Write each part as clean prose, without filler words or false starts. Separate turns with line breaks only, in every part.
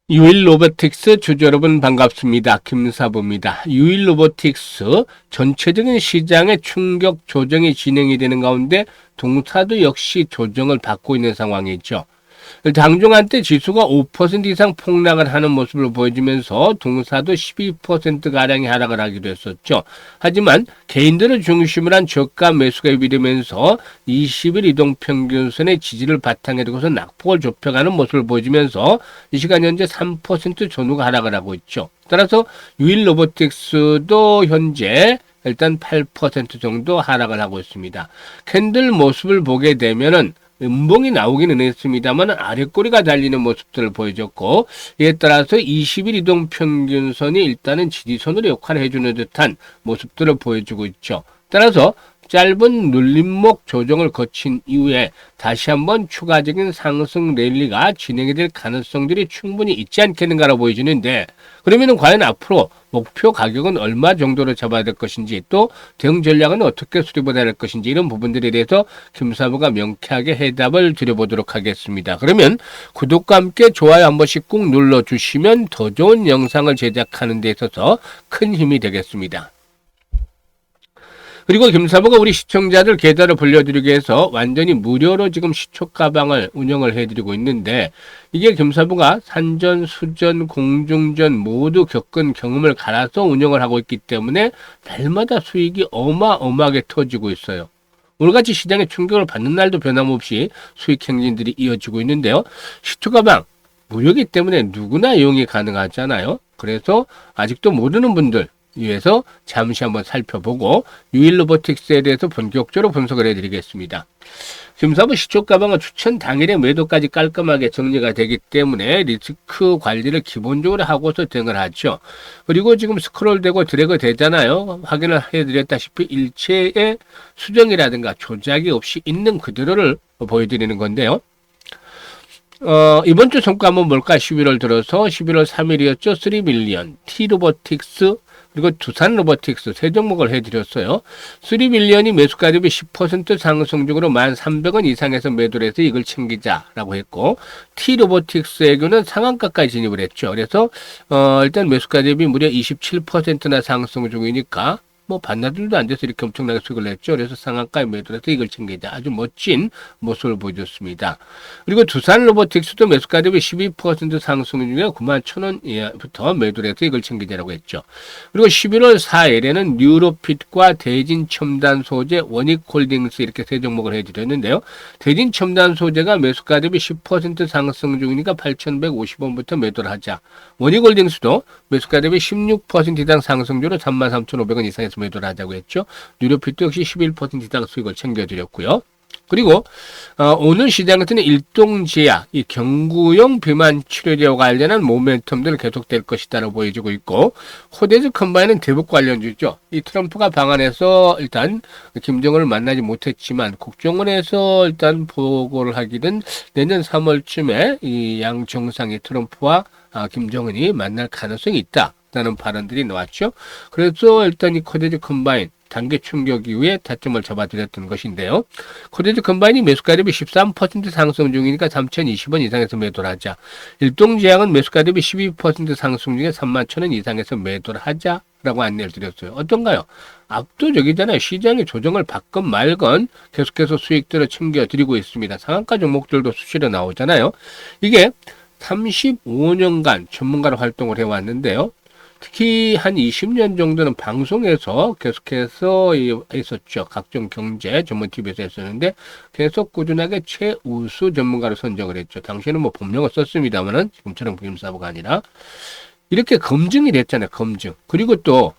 유일로보틱스 주주 여러분 반갑습니다. 김사부입니다. 유일로보틱스 전체적인 시장의 충격 조정이 진행이 되는 가운데 동사도 역시 조정을 받고 있는 상황이죠. 장중한 때 지수가 5% 이상 폭락을 하는 모습을 보여주면서 동사도 12%가량이 하락을 하기도 했었죠. 하지만 개인들을 중심으로 한 저가 매수가 유입되면서 20일 이동평균선의 지지를 바탕에 두고서 낙폭을 좁혀가는 모습을 보여주면서 이 시간 현재 3% 전후가 하락을 하고 있죠. 따라서 유일로보틱스도 현재 일단 8% 정도 하락을 하고 있습니다. 캔들 모습을 보게 되면은 음봉이 나오기는 했습니다만 아랫꼬리가 달리는 모습들을 보여줬고, 이에 따라서 20일 이동평균선이 일단은 지지선으로 역할을 해주는 듯한 모습들을 보여주고 있죠. 따라서 짧은 눌림목 조정을 거친 이후에 다시 한번 추가적인 상승 랠리가 진행이 될 가능성들이 충분히 있지 않겠는가라고 보여지는데, 그러면은 과연 앞으로 목표 가격은 얼마 정도로 잡아야 될 것인지, 또 대응 전략은 어떻게 수립해야 될 것인지, 이런 부분들에 대해서 김사부가 명쾌하게 해답을 드려보도록 하겠습니다. 그러면 구독과 함께 좋아요 한 번씩 꾹 눌러주시면 더 좋은 영상을 제작하는 데 있어서 큰 힘이 되겠습니다. 그리고 김사부가 우리 시청자들 계좌를 불려드리기 위해서 완전히 무료로 지금 시초 가방을 운영을 해드리고 있는데, 이게 김사부가 산전, 수전, 공중전 모두 겪은 경험을 갈아서 운영을 하고 있기 때문에 날마다 수익이 어마어마하게 터지고 있어요. 오늘같이 시장에 충격을 받는 날도 변함없이 수익 행진들이 이어지고 있는데요. 시초 가방 무료이기 때문에 누구나 이용이 가능하잖아요. 그래서 아직도 모르는 분들 위해서 잠시 한번 살펴보고 유일로보틱스에 대해서 본격적으로 분석을 해드리겠습니다. 김사부 시초 가방은 추천 당일에 매도까지 깔끔하게 정리가 되기 때문에 리스크 관리를 기본적으로 하고서 대응을 하죠. 그리고 지금 스크롤되고 드래그 되잖아요. 확인을 해드렸다시피 일체의 수정이라든가 조작이 없이 있는 그대로를 보여드리는 건데요. 이번 주 성과 한번 볼까? 11월 들어서 11월 3일이었죠. 3밀리언, T로보틱스, 그리고 두산 로보틱스 세 종목을 해드렸어요. 3밀리언이 매수가 대비 10% 상승 중으로 1,300원 이상에서 매도를 해서 이걸 챙기자라고 했고, T로보틱스에게는 상한가까지 진입을 했죠. 그래서 일단 매수가 대비 무려 27%나 상승 중이니까 뭐 반나절도 안 돼서 이렇게 엄청나게 수익을 냈죠. 그래서 상한가에 매도를 해서 이걸 챙기자. 아주 멋진 모습을 보여줬습니다. 그리고 두산 로보틱스도 매수가 대비 12% 상승 중에 91,000원부터 매도를 해서 이걸 챙기자라고 했죠. 그리고 11월 4일에는 뉴로핏과 대진첨단소재, 원익홀딩스 이렇게 세 종목을 해드렸는데요. 대진첨단소재가 매수가 대비 10% 상승 중이니까 8,150원부터 매도를 하자. 원익홀딩스도 매수가 대비 16% 이상 상승 중으로 33,500원 이상에서 매도를 하자고 했죠. 뉴로핏도 역시 11% 이상 수익을 챙겨드렸고요. 그리고 오늘 시장에서는 일동제약, 이 경구용 비만 치료제와 관련한 모멘텀들은 계속될 것이다라고 보여지고 있고, 코데즈 컴바인은 대북 관련주죠. 이 트럼프가 방한해서 일단 김정은을 만나지 못했지만 국정원에서 일단 보고를 하기는 내년 3월쯤에 이 양 정상이 트럼프와 김정은이 만날 가능성이 있다라는 발언들이 나왔죠. 그래서 일단 이 코데즈 컴바인 단계 충격 이후에 타점을 잡아드렸던 것인데요. 코데즈 컴바인이 매수가 대비 13% 상승 중이니까 3,020원 이상에서 매도를 하자. 일동제약은 매수가 대비 12% 상승 중에 31,000원 이상에서 매도를 하자라고 안내를 드렸어요. 어떤가요? 압도적이잖아요. 시장이 조정을 받건 말건 계속해서 수익들을 챙겨드리고 있습니다. 상한가 종목들도 수시로 나오잖아요. 이게 35년간 전문가로 활동을 해왔는데요. 특히 한 20년 정도는 방송에서 계속해서 했었죠. 각종 경제 전문 TV에서 했었는데 계속 꾸준하게 최우수 전문가로 선정을 했죠. 당시에는 뭐 본명을 썼습니다만은 지금처럼 김사부가 아니라 이렇게 검증이 됐잖아요. 검증. 그리고 또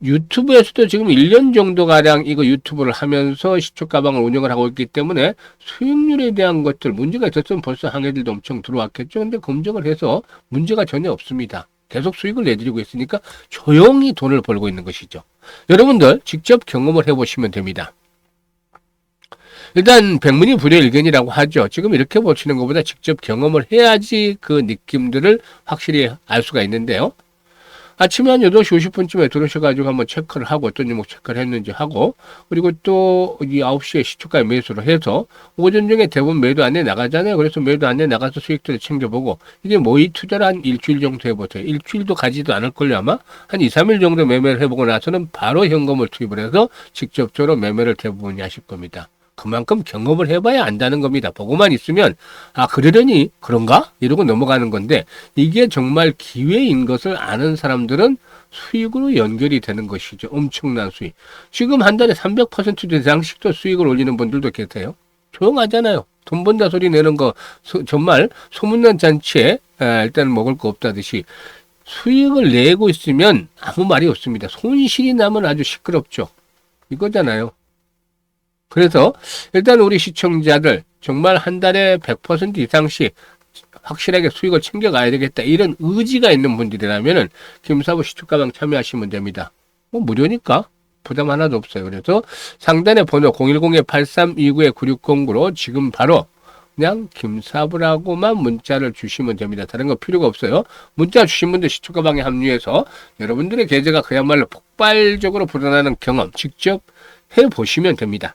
유튜브에서도 지금 1년 정도가량 이거 유튜브를 하면서 시초 가방을 운영을 하고 있기 때문에 수익률에 대한 것들 문제가 있었으면 벌써 항해들도 엄청 들어왔겠죠. 근데 검증을 해서 문제가 전혀 없습니다. 계속 수익을 내드리고 있으니까 조용히 돈을 벌고 있는 것이죠. 여러분들 직접 경험을 해보시면 됩니다. 일단 백문이 불여일견이라고 하죠. 지금 이렇게 보시는 것보다 직접 경험을 해야지 그 느낌들을 확실히 알 수가 있는데요. 아침에 한 8시 50분쯤에 들어오셔가지고 한번 체크를 하고 어떤 종목 체크를 했는지 하고, 그리고 또 이 9시에 시초가에 매수를 해서 오전 중에 대부분 매도 안에 나가잖아요. 그래서 매도 안에 나가서 수익들을 챙겨보고, 이게 모의 투자를 한 일주일 정도 해보세요. 일주일도 가지도 않을걸요, 아마? 한 2, 3일 정도 매매를 해보고 나서는 바로 현금을 투입을 해서 직접적으로 매매를 대부분이 하실 겁니다. 그만큼 경험을 해봐야 안다는 겁니다. 보고만 있으면 아 그러려니 그런가? 이러고 넘어가는 건데, 이게 정말 기회인 것을 아는 사람들은 수익으로 연결이 되는 것이죠. 엄청난 수익. 지금 한 달에 300% 이상씩도 수익을 올리는 분들도 계세요. 조용하잖아요. 돈 번다 소리 내는 거 정말 소문난 잔치에 일단 먹을 거 없다듯이 수익을 내고 있으면 아무 말이 없습니다. 손실이 나면 아주 시끄럽죠. 이거잖아요. 그래서 일단 우리 시청자들 정말 한 달에 100% 이상씩 확실하게 수익을 챙겨가야 되겠다, 이런 의지가 있는 분들이라면은 김사부 시초가방 참여하시면 됩니다. 뭐 무료니까 부담 하나도 없어요. 그래서 상단의 번호 010-8329-9609로 지금 바로 그냥 김사부라고만 문자를 주시면 됩니다. 다른 거 필요가 없어요. 문자 주신 분들 시초가방에 합류해서 여러분들의 계좌가 그야말로 폭발적으로 불어나는 경험 직접 해보시면 됩니다.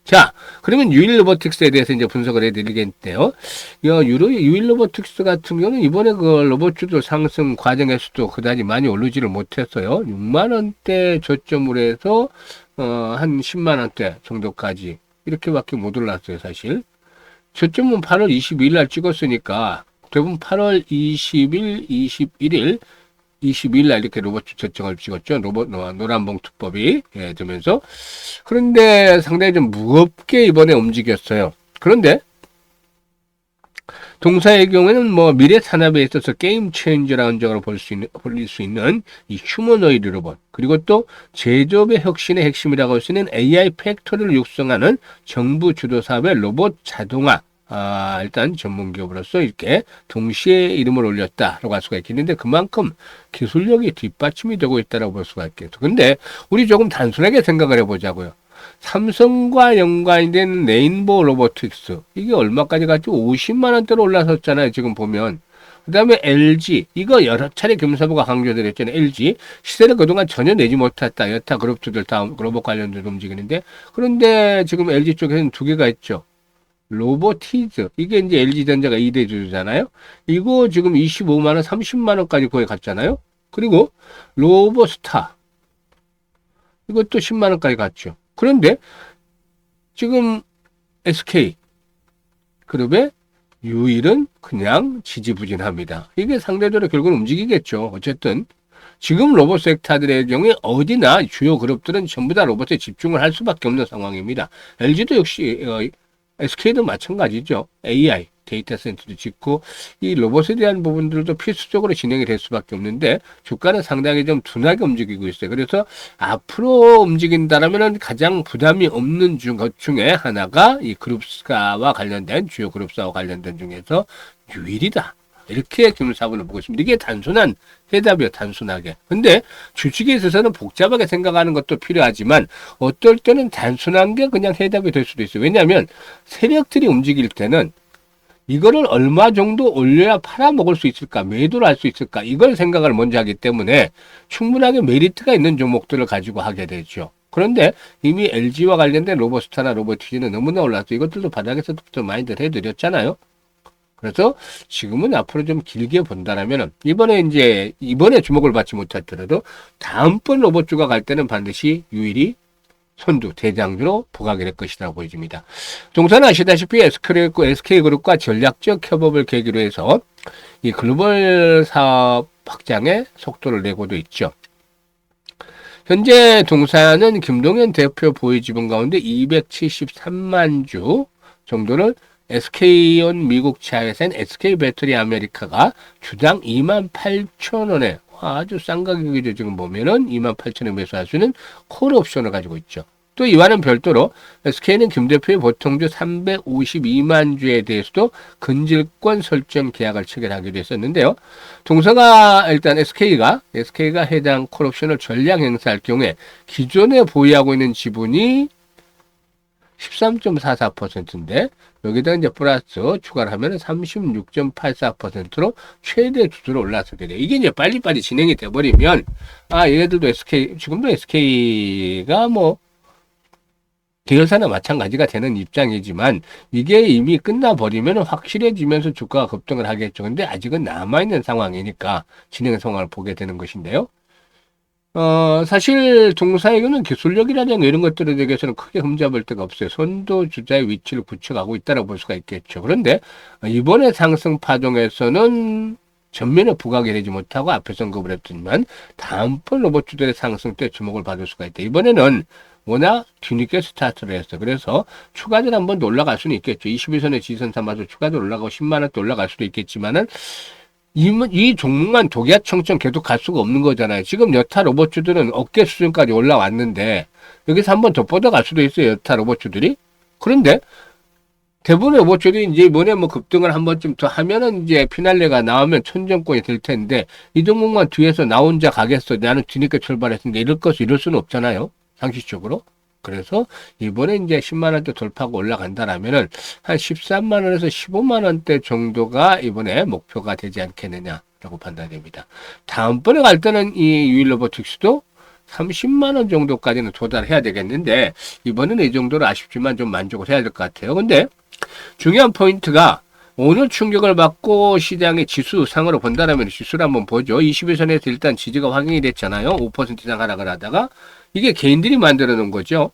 자, 그러면 유일 로보틱스에 대해서 이제 분석을 해드리겠는데요. 유일 로보틱스 같은 경우는 이번에 그 로봇주도 상승 과정에서도 그다지 많이 오르지를 못했어요. 6만원대 저점으로 해서, 한 10만원대 정도까지 이렇게밖에 못 올랐어요, 사실. 저점은 8월 22일 날 찍었으니까 대부분 8월 20일, 21일, 22일 날 이렇게 로봇 저점을 찍었죠. 노란봉투법이 되면서. 그런데 상당히 좀 무겁게 이번에 움직였어요. 그런데 동사의 경우에는 뭐 미래 산업에 있어서 게임 체인저라는 점으로 볼 수 있는 이 휴머노이드 로봇, 그리고 또 제조업의 혁신의 핵심이라고 할 수 있는 AI 팩토리를 육성하는 정부 주도 사업의 로봇 자동화, 일단 전문 기업으로서 이렇게 동시에 이름을 올렸다라고 할 수가 있겠는데, 그만큼 기술력이 뒷받침이 되고 있다라고 볼 수가 있겠죠. 근데 우리 조금 단순하게 생각을 해보자고요. 삼성과 연관된 레인보우 로보틱스, 이게 얼마까지 갔죠? 50만 원대로 올라섰잖아요, 지금 보면. 그 다음에 LG, 이거 여러 차례 김사부가 강조드렸잖아요. LG 시세를 그동안 전혀 내지 못했다. 여타 그룹주들 다 로봇 관련된 움직이는데, 그런데 지금 LG 쪽에서는 두 개가 있죠. 로보티즈, 이게 이제 LG전자가 2대 주주잖아요. 이거 지금 25만원, 30만원까지 거의 갔잖아요. 그리고 로보스타, 이것도 10만원까지 갔죠. 그런데 지금 SK 그룹의 유일은 그냥 지지부진합니다. 이게 상대적으로 결국은 움직이겠죠. 어쨌든 지금 로봇 섹터들의 경우에 어디나 주요 그룹들은 전부 다 로봇에 집중을 할 수밖에 없는 상황입니다. LG도 역시 SK도 마찬가지죠. AI, 데이터 센터도 짓고 이 로봇에 대한 부분들도 필수적으로 진행이 될 수밖에 없는데 주가는 상당히 좀 둔하게 움직이고 있어요. 그래서 앞으로 움직인다라면 가장 부담이 없는 것 중에 하나가 이 그룹사와 관련된, 주요 그룹사와 관련된 중에서 유일이다, 이렇게 김사부는 보고 있습니다. 이게 단순한 해답이요, 단순하게. 근데 주식에 있어서는 복잡하게 생각하는 것도 필요하지만 어떨 때는 단순한 게 그냥 해답이 될 수도 있어요. 왜냐하면 세력들이 움직일 때는 이거를 얼마 정도 올려야 팔아먹을 수 있을까, 매도를 할 수 있을까, 이걸 생각을 먼저 하기 때문에 충분하게 메리트가 있는 종목들을 가지고 하게 되죠. 그런데 이미 LG와 관련된 로보스타나 로보티즈는 너무나 올랐죠. 이것들도 바닥에서부터 많이들 해드렸잖아요. 그래서 지금은 앞으로 좀 길게 본다라면 이번에 주목을 받지 못했더라도 다음번 로봇주가 갈 때는 반드시 유일이 선두 대장주로 부각이 될 것이라고 보여집니다. 종사는 아시다시피 SK그룹과 전략적 협업을 계기로 해서 이 글로벌 사업 확장에 속도를 내고도 있죠. 현재 동사는 김동현 대표 보유 지분 가운데 273만 주 정도를 SK온 미국 자회사인 SK배터리 아메리카가 주당 28,000원에 아주 싼 가격이죠. 지금 보면은 28,000원에 매수할 수 있는 콜 옵션을 가지고 있죠. 또 이와는 별도로 SK는 김 대표의 보통주 352만 주에 대해서도 근질권 설정 계약을 체결하기로 했었는데요. 동사가 일단 SK가 해당 콜 옵션을 전량 행사할 경우에 기존에 보유하고 있는 지분이 13.44%인데 여기다 이제 플러스 추가를 하면 36.84%로 최대 주수로 올라서게 돼. 이게 이제 빨리빨리 진행이 돼버리면, 얘네들도 지금도 SK가 뭐, 계열사나 마찬가지가 되는 입장이지만, 이게 이미 끝나버리면 확실해지면서 주가가 급등을 하겠죠. 근데 아직은 남아있는 상황이니까 진행 상황을 보게 되는 것인데요. 사실 동사에게는 기술력이라든가 이런 것들에 대해서는 크게 흠잡을 데가 없어요. 선도주자의 위치를 구축하고 있다고 볼 수가 있겠죠. 그런데 이번에 상승 파동에서는 전면에 부각이 되지 못하고 앞에서 언급을 했지만 다음번 로봇주들의 상승 때 주목을 받을 수가 있다. 이번에는 워낙 뒤늦게 스타트를 했어. 그래서 추가적으로 한번 더 올라갈 수는 있겠죠. 21선에 지선 삼아서 추가적으로 올라가고 10만원 대 올라갈 수도 있겠지만은 이 종목만 독야청청 계속 갈 수가 없는 거잖아요. 지금 여타 로봇주들은 어깨 수준까지 올라왔는데 여기서 한번 더 뻗어갈 수도 있어요. 여타 로봇주들이. 그런데 대부분의 로봇주들이 이제 이번에 뭐 급등을 한 번쯤 더 하면은 이제 피날레가 나오면 천정권이 될 텐데 이 종목만 뒤에서 나 혼자 가겠어. 나는 뒤늦게 출발했으니까 이럴 수는 없잖아요. 상식적으로. 그래서 이번에 이제 10만원대 돌파하고 올라간다라면은 한 13만원에서 15만원대 정도가 이번에 목표가 되지 않겠느냐라고 판단됩니다. 다음번에 갈 때는 이 유일로보틱스도 30만원 정도까지는 도달해야 되겠는데 이번에는 이 정도로 아쉽지만 좀 만족을 해야 될 것 같아요. 근데 중요한 포인트가 오늘 충격을 받고 시장의 지수 상으로 본다면 지수를 한번 보죠. 21선에서 일단 지지가 확인이 됐잖아요. 5% 이상 하락을 하다가 이게 개인들이 만들어 놓은 거죠.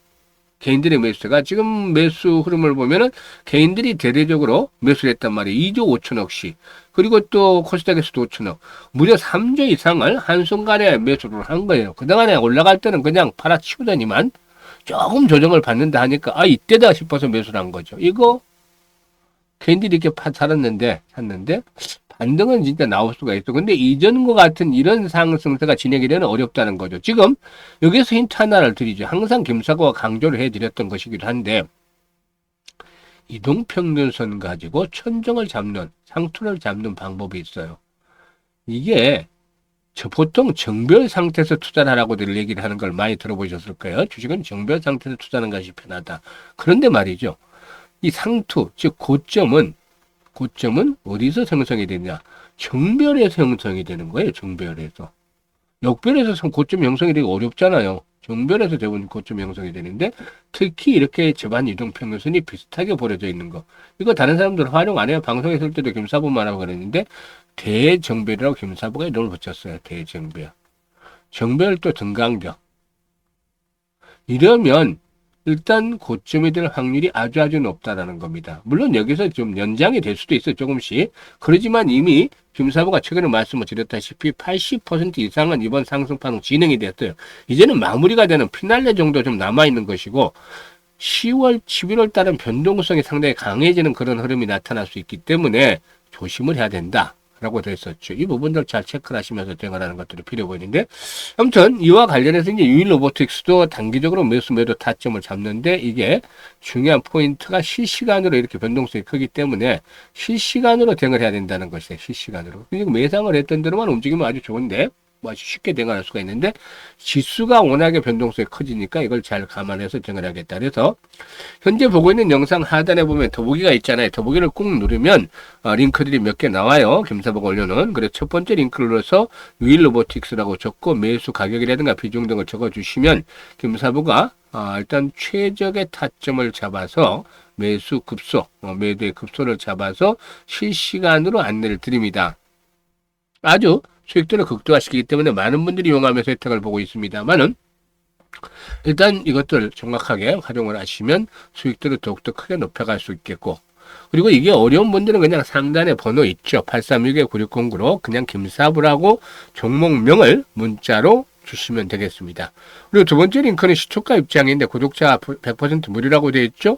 개인들의 매수가 지금 매수 흐름을 보면은 개인들이 대대적으로 매수를 했단 말이에요. 2조 5천억씩. 그리고 또 코스닥에서도 5천억. 무려 3조 이상을 한순간에 매수를 한 거예요. 그동안에 올라갈 때는 그냥 팔아치우더니만 조금 조정을 받는다 하니까 이때다 싶어서 매수를 한 거죠. 이거 개인들이 이렇게 샀는데 반등은 진짜 나올 수가 있어. 근데 이전과 같은 이런 상승세가 진행이 되는 어렵다는 거죠. 지금 여기서 힌트 하나를 드리죠. 항상 김사고가 강조를 해드렸던 것이기도 한데 이동평균선 가지고 천정을 잡는 상투를 잡는 방법이 있어요. 이게 보통 정별 상태에서 투자를 하라고들 얘기를 하는 걸 많이 들어보셨을 거예요. 주식은 정별 상태에서 투자하는 것이 편하다. 그런데 말이죠. 이 상투, 즉 고점은 어디서 형성이 되냐? 정별에서 형성이 되는 거예요. 정별에서. 역별에서 고점 형성이 되기 어렵잖아요. 정별에서 대부분 고점 형성이 되는데 특히 이렇게 집안 이동평균선이 비슷하게 버려져 있는 거. 이거 다른 사람들 활용 안 해요. 방송에 있을 때도 김사부만 하고 그랬는데 대정별이라고 김사부가 이름을 붙였어요. 대정별. 정별 또 등강적. 이러면 일단 고점이 될 확률이 아주 높다라는 겁니다. 물론 여기서 좀 연장이 될 수도 있어요. 조금씩. 그러지만 이미 김사부가 최근에 말씀을 드렸다시피 80% 이상은 이번 상승파는 진행이 됐어요. 이제는 마무리가 되는 피날레 정도 좀 남아있는 것이고 10월, 11월 달은 변동성이 상당히 강해지는 그런 흐름이 나타날 수 있기 때문에 조심을 해야 된다. 라고 되어 있었죠. 이 부분들 잘 체크를 하시면서 대응하는 것들이 필요해 보이는데 아무튼 이와 관련해서 이제 유일로보틱스도 단기적으로 매도 타점을 잡는데 이게 중요한 포인트가 실시간으로 이렇게 변동성이 크기 때문에 실시간으로 대응을 해야 된다는 것이에요. 실시간으로. 그리고 매상을 했던 대로만 움직이면 아주 좋은데 아주 쉽게 대응할 수가 있는데 지수가 워낙에 변동성이 커지니까 이걸 잘 감안해서 대응을 하겠다. 그래서 현재 보고 있는 영상 하단에 보면 더보기가 있잖아요. 더보기를 꾹 누르면 링크들이 몇 개 나와요. 김사부가 올려놓은. 그래서 첫 번째 링크를 눌러서 유일로보틱스라고 적고 매수 가격이라든가 비중 등을 적어주시면 김사부가 일단 최적의 타점을 잡아서 매수 급소, 매도의 급소를 잡아서 실시간으로 안내를 드립니다. 아주 수익들을 극대화시키기 때문에 많은 분들이 이용하면서 혜택을 보고 있습니다만은 일단 이것들 정확하게 활용을 하시면 수익들을 더욱더 크게 높여갈 수 있겠고 그리고 이게 어려운 분들은 그냥 상단에 번호 있죠. 836-9609로 그냥 김사부라고 종목명을 문자로 주시면 되겠습니다. 그리고 두 번째 링크는 시초가 입장인데 구독자 100% 무료라고 되어 있죠.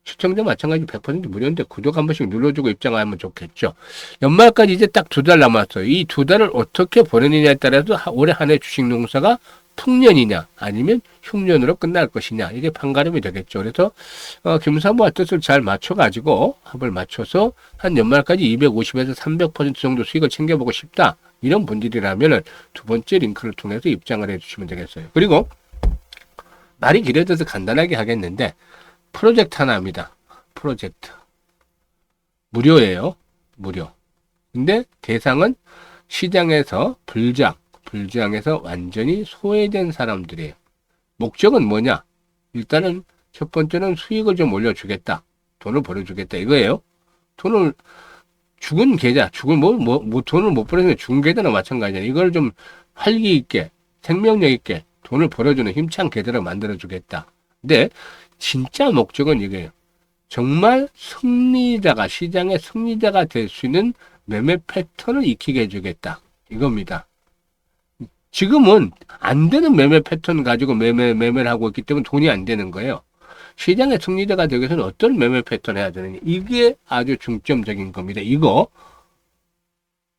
시청자 마찬가지 100% 무료인데 구독 한 번씩 눌러주고 입장하면 좋겠죠. 연말까지 이제 딱 2달 남았어요. 이 2달을 어떻게 보내느냐에 따라서 올해 한 해 주식 농사가 풍년이냐 아니면 흉년으로 끝날 것이냐 이게 판가름이 되겠죠. 그래서 김사부와 뜻을 잘 맞춰가지고 합을 맞춰서 한 연말까지 250에서 300% 정도 수익을 챙겨보고 싶다. 이런 분들이라면 두 번째 링크를 통해서 입장을 해주시면 되겠어요. 그리고 말이 길어져서 간단하게 하겠는데 프로젝트 하나 합니다. 프로젝트. 무료예요. 무료. 근데 대상은 시장에서 불장에서 완전히 소외된 사람들이에요. 목적은 뭐냐? 일단은 첫 번째는 수익을 좀 올려주겠다. 돈을 벌어주겠다. 이거예요. 돈을 죽은 계좌, 돈을 못 벌어주면 죽은 계좌나 마찬가지잖아요. 이걸 좀 활기 있게, 생명력 있게 돈을 벌어주는 힘찬 계좌를 만들어주겠다. 근데 진짜 목적은 이거예요. 정말 승리자가, 시장의 승리자가 될 수 있는 매매 패턴을 익히게 해주겠다. 이겁니다. 지금은 안 되는 매매 패턴 가지고 매매를 하고 있기 때문에 돈이 안 되는 거예요. 시장의 승리자가 되기 위해서는 어떤 매매 패턴 해야 되느냐. 이게 아주 중점적인 겁니다.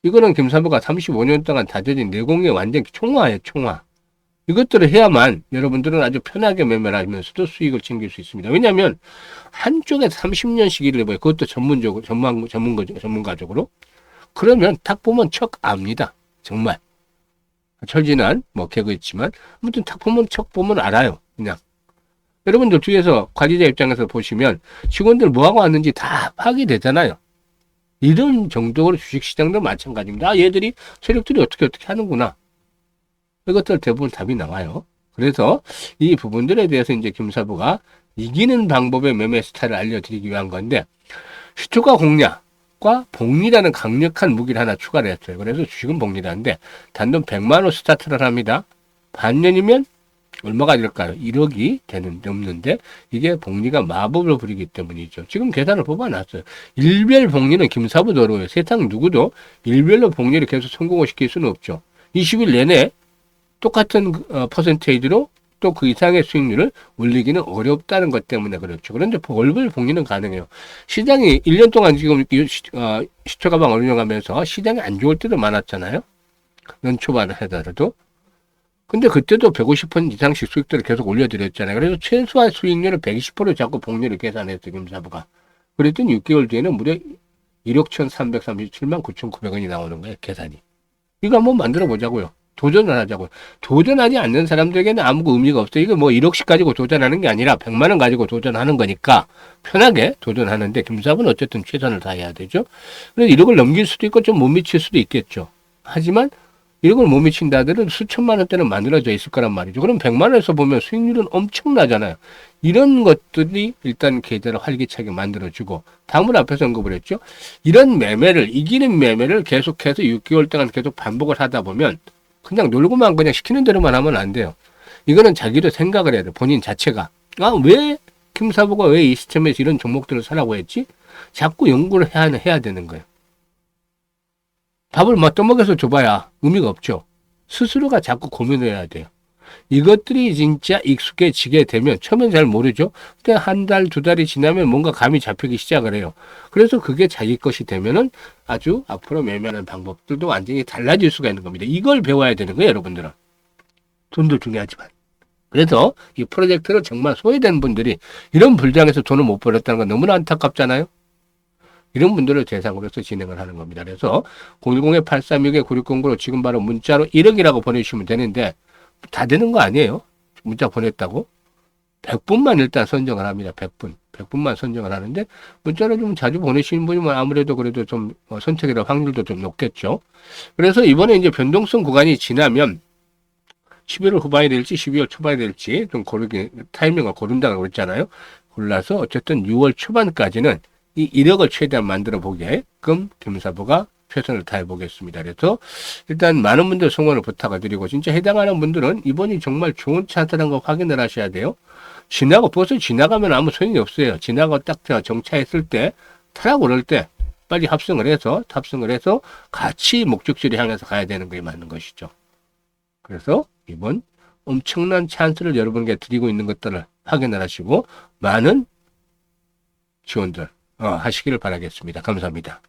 이거는 김사부가 35년 동안 다져진 내공의 완전 총화예요, 총화. 이것들을 해야만 여러분들은 아주 편하게 매매를 하면서도 수익을 챙길 수 있습니다. 왜냐하면 한쪽에서 30년씩 일을 해봐요. 그것도 전문가적으로. 그러면 딱 보면 척 압니다. 정말. 철진한 개그 있지만 아무튼 딱 보면 척 보면 알아요. 그냥. 여러분들 뒤에서 관리자 입장에서 보시면 직원들 뭐하고 왔는지 다 파악이 되잖아요. 이런 정도로 주식시장도 마찬가지입니다. 얘들이 세력들이 어떻게 하는구나. 이것들 대부분 답이 나와요. 그래서 이 부분들에 대해서 이제 김사부가 이기는 방법의 매매 스타일을 알려드리기 위한 건데, 시초가 공략과 복리라는 강력한 무기를 하나 추가를 했어요. 그래서 주식은 복리라는데 단돈 100만 원 스타트를 합니다. 반년이면 얼마가 될까요? 1억이 넘는데 이게 복리가 마법을 부리기 때문이죠. 지금 계산을 뽑아놨어요. 일별 복리는 김사부도 어려워요. 세상 누구도 일별로 복리를 계속 성공을 시킬 수는 없죠. 20일 내내 똑같은 퍼센테이지로 또 그 이상의 수익률을 올리기는 어렵다는 것 때문에 그렇죠. 그런데 월별 복리는 가능해요. 시장이 1년 동안 지금 시초가방을 운영하면서 시장이 안 좋을 때도 많았잖아요. 연초반을 하더라도. 근데 그때도 150% 이상씩 수익들을 계속 올려드렸잖아요. 그래서 최소한 수익률을 120% 잡고 복리를 계산했어요, 김사부가. 그랬더니 6개월 뒤에는 무려 1억 1,337만 9,900원이 나오는 거예요, 계산이. 이거 한번 만들어 보자고요. 도전을 하자고요. 도전하지 않는 사람들에게는 아무 의미가 없어요. 이거 1억씩 가지고 도전하는 게 아니라 100만 원 가지고 도전하는 거니까 편하게 도전하는데 김사부는 어쨌든 최선을 다해야 되죠. 그래서 1억을 넘길 수도 있고 좀 못 미칠 수도 있겠죠. 하지만 1억을 못 미친다들은 수천만 원대는 만들어져 있을 거란 말이죠. 그럼 100만 원에서 보면 수익률은 엄청나잖아요. 이런 것들이 일단 계좌를 활기차게 만들어주고, 다음으로 앞에서 언급을 했죠. 이런 매매를, 이기는 매매를 계속해서 6개월 동안 계속 반복을 하다 보면 그냥 놀고만 그냥 시키는 대로만 하면 안 돼요. 이거는 자기도 생각을 해야 돼요. 본인 자체가. 왜 김사부가 왜 이 시점에서 이런 종목들을 사라고 했지? 자꾸 연구를 해야 되는 거예요. 밥을 떠먹여서 줘봐야 의미가 없죠. 스스로가 자꾸 고민을 해야 돼요. 이것들이 진짜 익숙해지게 되면 처음엔 잘 모르죠. 근데 한 달, 두 달이 지나면 뭔가 감이 잡히기 시작을 해요. 그래서 그게 자기 것이 되면은 아주 앞으로 매매하는 방법들도 완전히 달라질 수가 있는 겁니다. 이걸 배워야 되는 거예요, 여러분들은. 돈도 중요하지만. 그래서 이 프로젝트를 정말 소외된 분들이 이런 불장에서 돈을 못 벌었다는 건 너무나 안타깝잖아요. 이런 분들을 대상으로 해서 진행을 하는 겁니다. 그래서 010-836-9609로 지금 바로 문자로 1억이라고 보내주시면 되는데, 다 되는 거 아니에요. 문자 보냈다고. 100분만 일단 선정을 합니다. 100분만 선정을 하는데, 문자를 좀 자주 보내시는 분이면 아무래도 그래도 좀 선택의 확률도 좀 높겠죠. 그래서 이번에 이제 변동성 구간이 지나면 11월 후반이 될지 12월 초반이 될지 좀 타이밍을 고른다고 그랬잖아요. 골라서 어쨌든 6월 초반까지는 이 1억을 최대한 만들어 보게끔 김사부가 최선을 다해 보겠습니다. 그래서 일단 많은 분들 성원을 부탁을 드리고, 진짜 해당하는 분들은 이번이 정말 좋은 차트라는 거 확인을 하셔야 돼요. 벌써 지나가면 아무 소용이 없어요. 지나가고 딱 정차했을 때, 타락 오를 때 빨리 탑승을 해서 같이 목적지를 향해서 가야 되는 게 맞는 것이죠. 그래서 이번 엄청난 찬스를 여러분께 드리고 있는 것들을 확인을 하시고 많은 지원들 하시기를 바라겠습니다. 감사합니다.